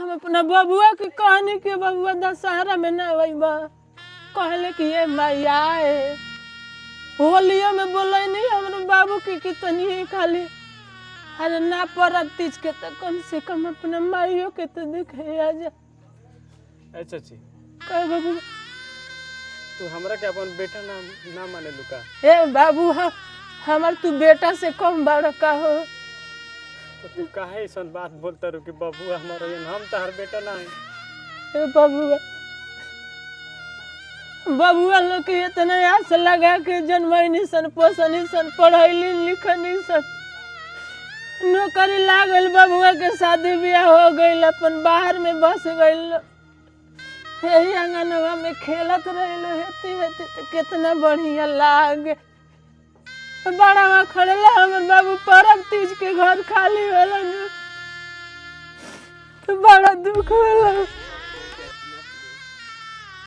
हम अपना बबुआ के कहनी कि बबुआ दशहरा में ना अइबा, कहले कि ये मैया है होलियो में बोले नहीं हमारे बाबू की कितनी खाली अरे ना परब तीज के तो कम से कम अपना माइयों के तो देखे आ जा। अच्छा जी कह बाबू तू हमरा के अपन बेटा ना माने लुका। ए बाबू हमार तू बेटा से कम बड़ा का हो तो तू काहे ऐसा बात बोलता रू कि बबुआ हमारा हम तोहर बेटा ना है। ए बबुआ लोग के इतना आस लगा के जन्मैनी सन पोसनी सन पढ़ैली लिखनी सन नौकरी लागल बबुआ के शादी ब्याह हो गई अपन बाहर में बस गई यही आंगनवा में खेलत रहे हेती हेती तो कितना बढ़िया लागे बड़ा खड़ेला हमर बाबू परब तीज के घर खाली होला तो बड़ा दुख होला।